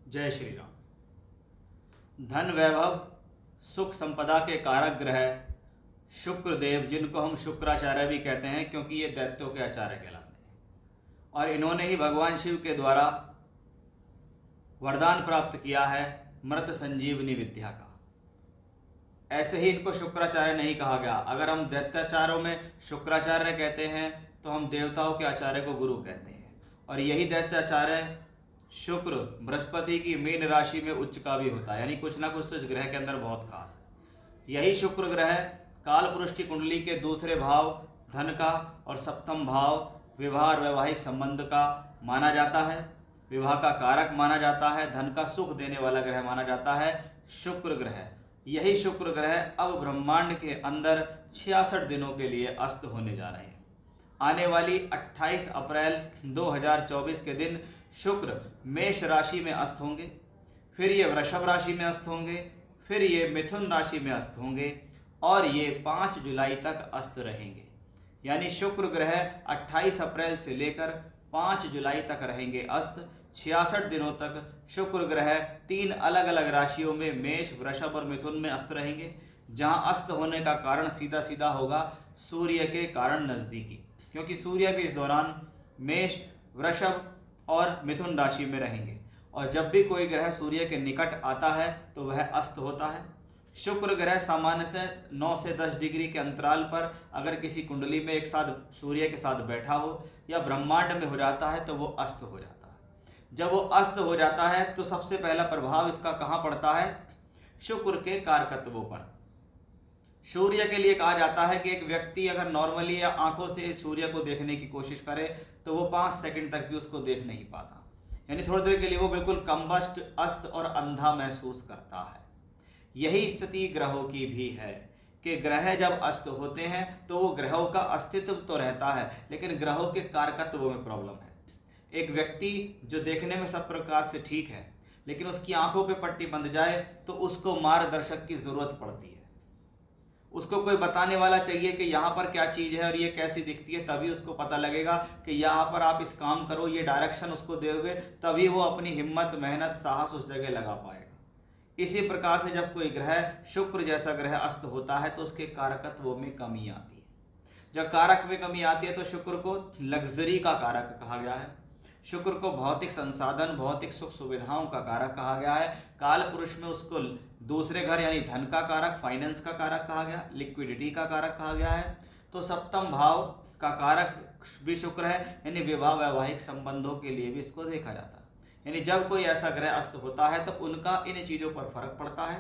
जय श्री राम। धन वैभव सुख संपदा के कारक ग्रह शुक्र देव, जिनको हम शुक्राचार्य भी कहते हैं क्योंकि ये दैत्यों के आचार्य कहलाते हैं, और इन्होंने ही भगवान शिव के द्वारा वरदान प्राप्त किया है मृत संजीवनी विद्या का। ऐसे ही इनको शुक्राचार्य नहीं कहा गया। अगर हम दैत्याचार्यों में शुक्राचार्य कहते हैं तो हम देवताओं के आचार्य को गुरु कहते हैं, और यही दैत्याचार्य शुक्र बृहस्पति की मीन राशि में उच्च का भी होता है, यानी कुछ ना कुछ तो इस ग्रह के अंदर बहुत खास है। यही शुक्र ग्रह काल पुरुष की कुंडली के दूसरे भाव धन का और सप्तम भाव विवाह और वैवाहिक संबंध का माना जाता है, विवाह का कारक माना जाता है, धन का सुख देने वाला ग्रह माना जाता है शुक्र ग्रह। यही शुक्र ग्रह अब ब्रह्मांड के अंदर 66 दिनों के लिए अस्त होने जा रहे हैं। आने वाली 28 अप्रैल 2024 के दिन शुक्र मेष राशि में अस्त होंगे, फिर ये वृषभ राशि में अस्त होंगे, फिर ये मिथुन राशि में अस्त होंगे, और ये 5 जुलाई तक अस्त रहेंगे। यानी शुक्र ग्रह 28 अप्रैल से लेकर 5 जुलाई तक रहेंगे अस्त। 66 दिनों तक शुक्र ग्रह 3 अलग अलग राशियों में मेष, वृषभ और मिथुन में अस्त रहेंगे, जहां अस्त होने का कारण सीधा सीधा होगा सूर्य के कारण नज़दीकी, क्योंकि सूर्य भी इस दौरान मेष, वृषभ और मिथुन राशि में रहेंगे, और जब भी कोई ग्रह सूर्य के निकट आता है तो वह अस्त होता है। शुक्र ग्रह सामान्य से 9 से 10 डिग्री के अंतराल पर अगर किसी कुंडली में एक साथ सूर्य के साथ बैठा हो या ब्रह्मांड में हो जाता है तो वो अस्त हो जाता है। जब वो अस्त हो जाता है तो सबसे पहला प्रभाव इसका कहाँ पड़ता है? शुक्र के कारकत्वों पर। सूर्य के लिए कहा जाता है कि एक व्यक्ति अगर नॉर्मली या आंखों से सूर्य को देखने की कोशिश करे तो वो 5 सेकंड तक भी उसको देख नहीं पाता, यानी थोड़ी देर के लिए वो बिल्कुल कंबस्ट, अस्त और अंधा महसूस करता है। यही स्थिति ग्रहों की भी है कि ग्रह जब अस्त होते हैं तो वो ग्रहों का अस्तित्व तो रहता है, लेकिन ग्रहों के कारकत्वों में प्रॉब्लम है। एक व्यक्ति जो देखने में सब प्रकार से ठीक है, लेकिन उसकी आंखों पे पट्टी बंध जाए तो उसको मार्गदर्शक की जरूरत पड़ती है। उसको कोई बताने वाला चाहिए कि यहाँ पर क्या चीज़ है और ये कैसी दिखती है, तभी उसको पता लगेगा कि यहाँ पर आप इस काम करो, ये डायरेक्शन उसको दोगे, तभी वो अपनी हिम्मत, मेहनत, साहस उस जगह लगा पाएगा। इसी प्रकार से जब कोई ग्रह शुक्र जैसा ग्रह अस्त होता है तो उसके कारकत्वों में कमी आती है। जब कारक में कमी आती है तो शुक्र को लग्जरी का कारक कहा गया है, शुक्र को भौतिक संसाधन, भौतिक सुख सुविधाओं का कारक कहा गया है। काल पुरुष में उसको दूसरे घर यानी धन का कारक, फाइनेंस का कारक कहा गया, लिक्विडिटी का कारक कहा गया है। तो सप्तम भाव का कारक भी शुक्र है, यानी विवाह, वैवाहिक संबंधों के लिए भी इसको देखा जाता है। यानी जब कोई ऐसा ग्रह अस्त होता है तो उनका इन चीज़ों पर फर्क पड़ता है।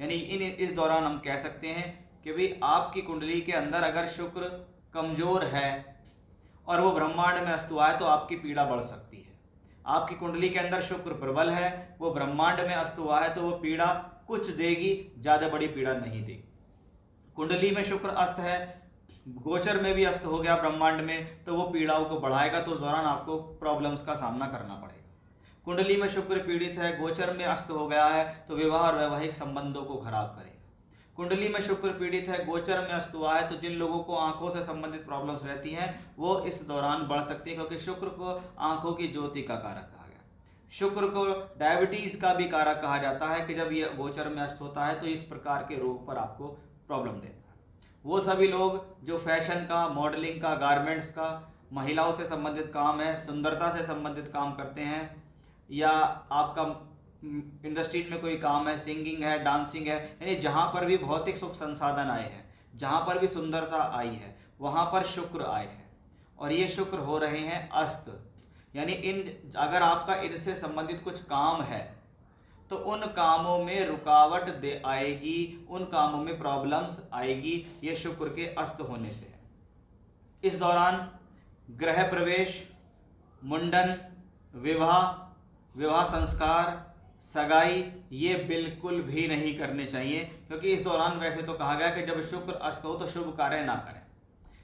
यानी इस दौरान हम कह सकते हैं कि भाई आपकी कुंडली के अंदर अगर शुक्र कमजोर है और वो ब्रह्मांड में अस्त हुआ है तो आपकी पीड़ा बढ़ सकती है। आपकी कुंडली के अंदर शुक्र प्रबल है, वो ब्रह्मांड में अस्त हुआ है तो वो पीड़ा कुछ देगी, ज़्यादा बड़ी पीड़ा नहीं देगी। कुंडली में शुक्र अस्त है, गोचर में भी अस्त हो गया ब्रह्मांड में, तो वो पीड़ाओं को बढ़ाएगा, तो उस दौरान आपको प्रॉब्लम्स का सामना करना पड़ेगा। कुंडली में शुक्र पीड़ित है, गोचर में अस्त हो गया है तो विवाह और वैवाहिक संबंधों को खराब करेगा। कुंडली में शुक्र पीड़ित है, गोचर में अस्त हुआ है तो जिन लोगों को आंखों से संबंधित प्रॉब्लम्स रहती हैं वो इस दौरान बढ़ सकती है, क्योंकि शुक्र को आंखों की ज्योति का कारक कहा गया। शुक्र को डायबिटीज़ का भी कारक कहा जाता है कि जब ये गोचर में अस्त होता है तो इस प्रकार के रोग पर आपको प्रॉब्लम देता है। वो सभी लोग जो फैशन का, मॉडलिंग का, गारमेंट्स का, महिलाओं से संबंधित काम है, सुंदरता से संबंधित काम करते हैं, या आपका इंडस्ट्री में कोई काम है, सिंगिंग है, डांसिंग है, यानी जहाँ पर भी भौतिक सुख संसाधन आए हैं, जहाँ पर भी सुंदरता आई है, वहाँ पर शुक्र आए हैं, और ये शुक्र हो रहे हैं अस्त। यानी अगर आपका इनसे संबंधित कुछ काम है तो उन कामों में रुकावट दे आएगी, उन कामों में प्रॉब्लम्स आएगी, ये शुक्र के अस्त होने से है। इस दौरान गृह प्रवेश, मुंडन, विवाह संस्कार, सगाई ये बिल्कुल भी नहीं करने चाहिए, क्योंकि इस दौरान वैसे तो कहा गया कि जब शुक्र अस्त हो तो शुभ कार्य ना करें।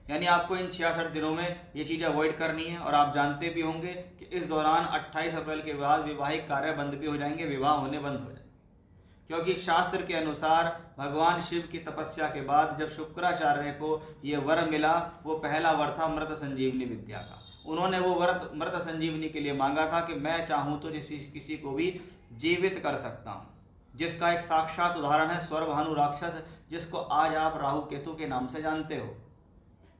यानी आपको इन 66 दिनों में ये चीज़ें अवॉइड करनी है। और आप जानते भी होंगे कि इस दौरान 28 अप्रैल के बाद वैवाहिक कार्य बंद भी हो जाएंगे, विवाह होने बंद हो जाएंगे, क्योंकि शास्त्र के अनुसार भगवान शिव की तपस्या के बाद जब शुक्राचार्य को ये वर मिला, वो पहला वर था मृत संजीवनी विद्या का, उन्होंने वो मृत संजीवनी के लिए मांगा था कि मैं चाहूँ तो किसी को भी जीवित कर सकता हूँ, जिसका एक साक्षात उदाहरण है स्वर्भानु राक्षस, जिसको आज आप राहु केतु के नाम से जानते हो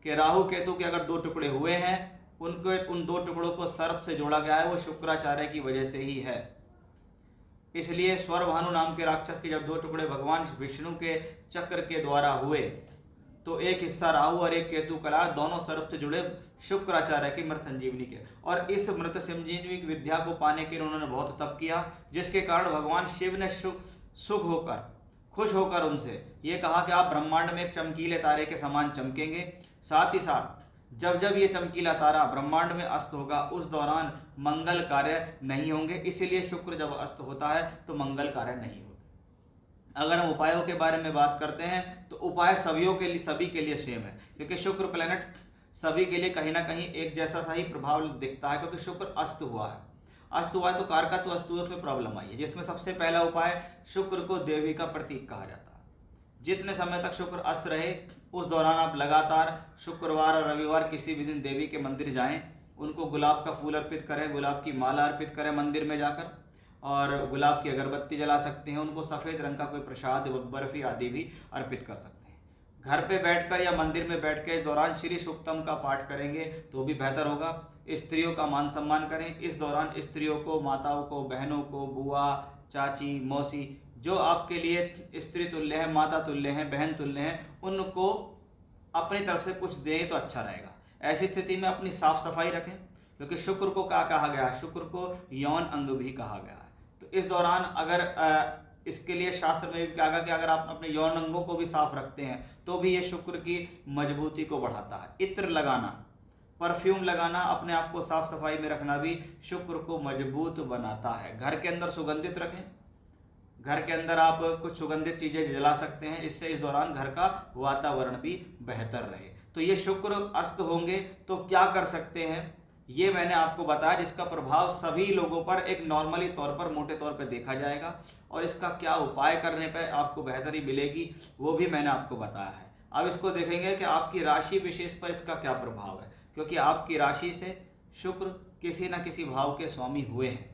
कि राहु केतु के अगर दो टुकड़े हुए हैं, उन दो टुकड़ों को सर्प से जोड़ा गया है, वो शुक्राचार्य की वजह से ही है। इसलिए स्वर्भानु नाम के राक्षस के जब दो टुकड़े भगवान विष्णु के चक्र के द्वारा हुए, तो एक हिस्सा राहु और एक केतु कलार, दोनों सर्प से जुड़े शुक्राचार्य की मृत संजीवनी के। और इस मृत संजीवनी की विद्या को पाने के लिए उन्होंने बहुत तप किया, जिसके कारण भगवान शिव ने सुख होकर, खुश होकर उनसे ये कहा कि आप ब्रह्मांड में एक चमकीले तारे के समान चमकेंगे। साथ ही साथ जब जब ये चमकीला तारा ब्रह्मांड में अस्त होगा, उस दौरान मंगल कार्य नहीं होंगे। इसीलिए शुक्र जब अस्त होता है तो मंगल कार्य नहीं होते। अगर हम उपायों के बारे में बात करते हैं तो उपाय सभी के लिए सेम है, क्योंकि शुक्र प्लैनेट सभी के लिए कहीं ना कहीं एक जैसा सा ही प्रभाव दिखता है, क्योंकि शुक्र अस्त हुआ है। अस्त हुआ है तो कारका तो अस्त हुआ, उसमें प्रॉब्लम आई है, जिसमें सबसे पहला उपाय शुक्र को देवी का प्रतीक कहा जाता है। जितने समय तक शुक्र अस्त रहे उस दौरान आप लगातार शुक्रवार और रविवार किसी भी दिन देवी के मंदिर जाएं, उनको गुलाब का फूल अर्पित करें, गुलाब की माला अर्पित करें मंदिर में जाकर, और गुलाब की अगरबत्ती जला सकते हैं। उनको सफ़ेद रंग का कोई प्रसाद, बर्फी आदि भी अर्पित कर सकते हैं। घर पे बैठकर या मंदिर में बैठ के इस दौरान श्री सूक्तम का पाठ करेंगे तो भी बेहतर होगा। स्त्रियों का मान सम्मान करें। इस दौरान स्त्रियों को, माताओं को, बहनों को, बुआ, चाची, मौसी, जो आपके लिए स्त्री तुल्य है, माता तुल्य है, बहन तुल्य है, उनको अपनी तरफ से कुछ दें तो अच्छा रहेगा। ऐसी स्थिति में अपनी साफ सफाई रखें, क्योंकि शुक्र को क्या कहा गया है? शुक्र को यौन अंग भी कहा गया है। तो इस दौरान अगर इसके लिए शास्त्र में भी कहा गया कि अगर आप अपने यौन अंगों को भी साफ रखते हैं तो भी ये शुक्र की मजबूती को बढ़ाता है। इत्र लगाना, परफ्यूम लगाना, अपने आप को साफ सफाई में रखना भी शुक्र को मजबूत बनाता है। घर के अंदर सुगंधित रखें। घर के अंदर आप कुछ सुगंधित चीजें जला सकते हैं, इससे इस दौरान घर का वातावरण भी बेहतर रहे। तो ये शुक्र अस्त होंगे तो क्या कर सकते हैं, ये मैंने आपको बताया, जिसका प्रभाव सभी लोगों पर एक नॉर्मली तौर पर, मोटे तौर पर देखा जाएगा, और इसका क्या उपाय करने पर आपको बेहतरी मिलेगी वो भी मैंने आपको बताया है। अब इसको देखेंगे कि आपकी राशि विशेष पर इसका क्या प्रभाव है, क्योंकि आपकी राशि से शुक्र किसी न किसी भाव के स्वामी हुए हैं,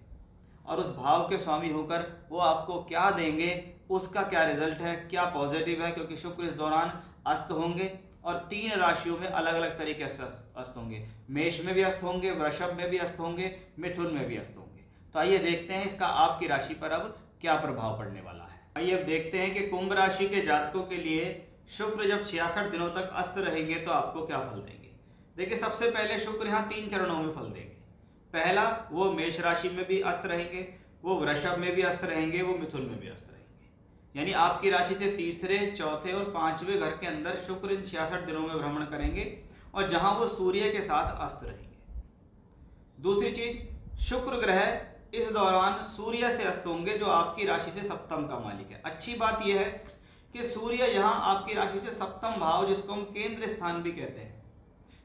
और उस भाव के स्वामी होकर वो आपको क्या देंगे, उसका क्या रिजल्ट है, क्या पॉजिटिव है, क्योंकि शुक्र इस दौरान अस्त होंगे और 3 राशियों में अलग अलग तरीके से अस्त होंगे। मेष में भी अस्त होंगे, वृषभ में भी अस्त होंगे, मिथुन में भी अस्त होंगे। तो आइए देखते हैं इसका आपकी राशि पर अब क्या प्रभाव पड़ने वाला है। आइए अब देखते हैं कि कुंभ राशि के जातकों के लिए शुक्र जब 66 दिनों तक अस्त रहेंगे तो आपको क्या फल देंगे। देखिए, सबसे पहले शुक्र यहाँ 3 चरणों में फल देंगे। पहला, वो मेष राशि में भी अस्त रहेंगे, वो वृषभ में भी अस्त रहेंगे, वो मिथुन में भी अस्त रहेंगे। यानी आपकी राशि से तीसरे, चौथे और 5वें घर के अंदर शुक्र इन 66 दिनों में भ्रमण करेंगे, और जहां वो सूर्य के साथ अस्त रहेंगे। दूसरी चीज, शुक्र ग्रह इस दौरान सूर्य से अस्त होंगे, जो आपकी राशि से सप्तम का मालिक है। अच्छी बात यह है कि सूर्य यहाँ आपकी राशि से सप्तम भाव, जिसको हम केंद्र स्थान भी कहते हैं,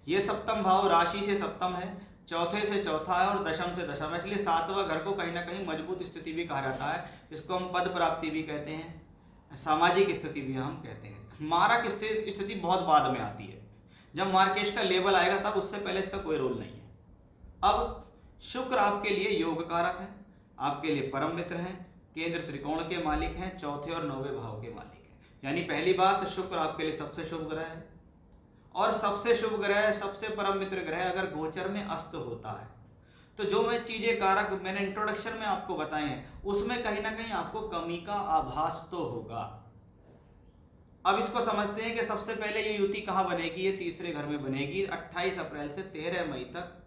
ये सप्तम भाव राशि से सप्तम है, चौथे से चौथा है और दशम से दशम है। इसलिए 7वां घर को कहीं ना कहीं मजबूत स्थिति भी कहा जाता है, जिसको हम पद प्राप्ति भी कहते हैं, सामाजिक स्थिति भी हम कहते हैं। मारक स्थिति बहुत बाद में आती है, जब मार्केश का लेवल आएगा तब, उससे पहले इसका कोई रोल नहीं है। अब शुक्र आपके लिए योग कारक है, आपके लिए परम मित्र हैं, केंद्र त्रिकोण के मालिक हैं, चौथे और 9वें भाव के मालिक हैं। यानी पहली बात, शुक्र आपके लिए सबसे शुभ ग्रह है, और सबसे शुभ ग्रह, सबसे परम मित्र ग्रह अगर गोचर में अस्त होता है तो जो मैं चीजें कारक मैंने इंट्रोडक्शन में आपको बताए हैं, उसमें कहीं ना कहीं आपको कमी का आभास तो होगा। अब इसको समझते हैं कि सबसे पहले ये युति कहाँ बनेगी, ये तीसरे घर में बनेगी। 28 अप्रैल से 13 मई तक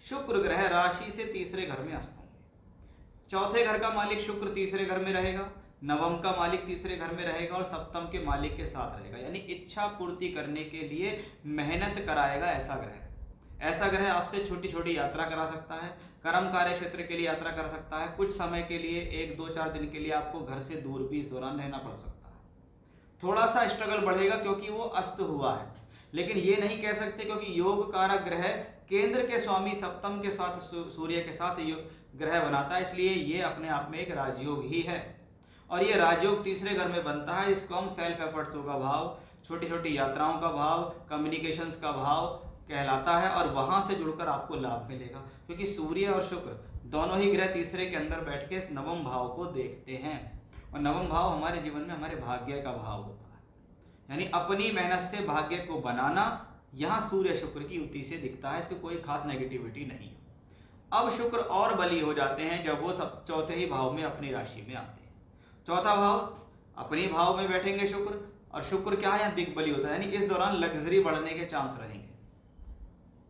शुक्र ग्रह राशि से तीसरे घर में अस्त होंगे। चौथे घर का मालिक शुक्र तीसरे घर में रहेगा, नवम का मालिक तीसरे घर में रहेगा, और सप्तम के मालिक के साथ रहेगा। यानी इच्छा पूर्ति करने के लिए मेहनत कराएगा ऐसा ग्रह। ऐसा ग्रह आपसे छोटी छोटी यात्रा करा सकता है, कर्म कार्य क्षेत्र के लिए यात्रा कर सकता है, कुछ समय के लिए 1, 2, 4 दिन के लिए आपको घर से दूर भी इस दौरान रहना पड़ सकता है। थोड़ा सा स्ट्रगल बढ़ेगा क्योंकि वो अस्त हुआ है, लेकिन ये नहीं कह सकते क्योंकि योग कारक ग्रह केंद्र के स्वामी सप्तम के साथ सूर्य के साथ ग्रह बनाता है, इसलिए ये अपने आप में एक राजयोग ही है। और ये राजयोग तीसरे घर में बनता है, इसको हम सेल्फ एफर्ट्सों का भाव, छोटी छोटी यात्राओं का भाव, कम्युनिकेशंस का भाव, कहलाता है और वहां से जुड़कर आपको लाभ मिलेगा, क्योंकि सूर्य और शुक्र दोनों ही ग्रह तीसरे के अंदर बैठ के नवम भाव को देखते हैं, और नवम भाव हमारे जीवन में हमारे भाग्य का भाव होता है, यानी अपनी मेहनत से भाग्य को बनाना। यहाँ सूर्य शुक्र की युति से दिखता है, इसकी कोई खास नेगेटिविटी नहीं है। अब शुक्र और बली हो जाते हैं जब वो सब चौथे ही भाव में अपनी राशि में आते हैं। चौथा भाव अपने भाव में बैठेंगे शुक्र, और शुक्र क्या है, यहाँ दिग्बली होता है, यानी इस दौरान लग्जरी बढ़ने के चांस रहेंगे।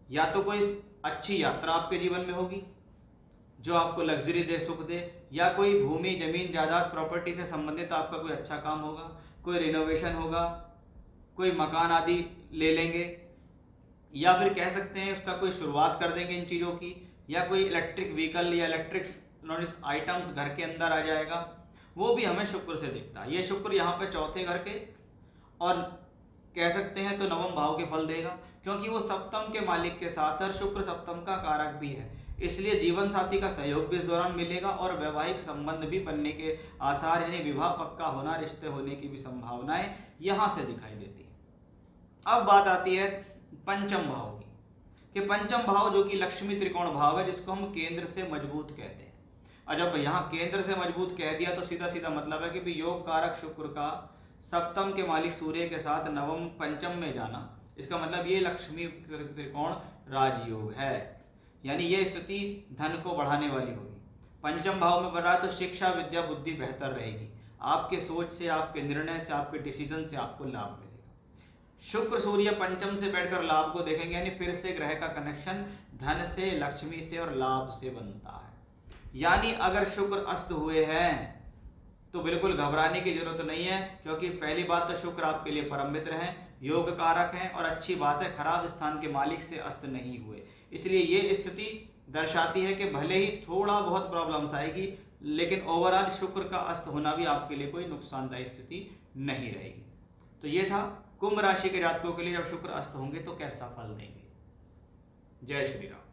या तो कोई अच्छी यात्रा आपके जीवन में होगी जो आपको लग्जरी दे, सुख दे, या कोई भूमि जमीन जायदाद प्रॉपर्टी से संबंधित आपका कोई अच्छा काम होगा, कोई रिनोवेशन होगा, कोई मकान आदि ले लेंगे, या फिर कह सकते हैं उसका कोई शुरुआत कर देंगे इन चीज़ों की, या कोई इलेक्ट्रिक व्हीकल या इलेक्ट्रिक आइटम्स घर के अंदर आ जाएगा, वो भी हमें शुक्र से दिखता है। ये शुक्र यहाँ पे चौथे घर के और कह सकते हैं तो नवम भाव के फल देगा, क्योंकि वो सप्तम के मालिक के साथ, और शुक्र सप्तम का कारक भी है, इसलिए जीवन साथी का सहयोग भी इस दौरान मिलेगा और वैवाहिक संबंध भी बनने के आसार, यानी विवाह पक्का होना, रिश्ते होने की भी संभावनाएं यहाँ से दिखाई देती है। अब बात आती है पंचम भाव की, कि पंचम भाव जो कि लक्ष्मी त्रिकोण भाव है, जिसको हम केंद्र से मजबूत कहते हैं। और जब यहाँ केंद्र से मजबूत कह दिया तो सीधा सीधा मतलब है कि भी योग कारक शुक्र का सप्तम के मालिक सूर्य के साथ नवम पंचम में जाना, इसका मतलब ये लक्ष्मी त्रिकोण राजयोग है, यानी ये स्थिति धन को बढ़ाने वाली होगी। पंचम भाव में बढ़ा तो शिक्षा विद्या बुद्धि बेहतर रहेगी, आपके सोच से, आपके निर्णय से, आपके डिसीजन से आपको लाभ मिलेगा। शुक्र सूर्य पंचम से बैठकर लाभ को देखेंगे, यानी फिर से ग्रह का कनेक्शन धन से, लक्ष्मी से और लाभ से बनता है। यानी अगर शुक्र अस्त हुए हैं तो बिल्कुल घबराने की जरूरत नहीं है, क्योंकि पहली बात तो शुक्र आपके लिए परम मित्र हैं, योग कारक हैं, और अच्छी बात है खराब स्थान के मालिक से अस्त नहीं हुए, इसलिए ये स्थिति दर्शाती है कि भले ही थोड़ा बहुत प्रॉब्लम्स आएगी, लेकिन ओवरऑल शुक्र का अस्त होना भी आपके लिए कोई नुकसानदायी स्थिति नहीं रहेगी। तो ये था कुंभ राशि के जातकों के लिए जब शुक्र अस्त होंगे तो कैसा फल देंगे। जय श्री राम।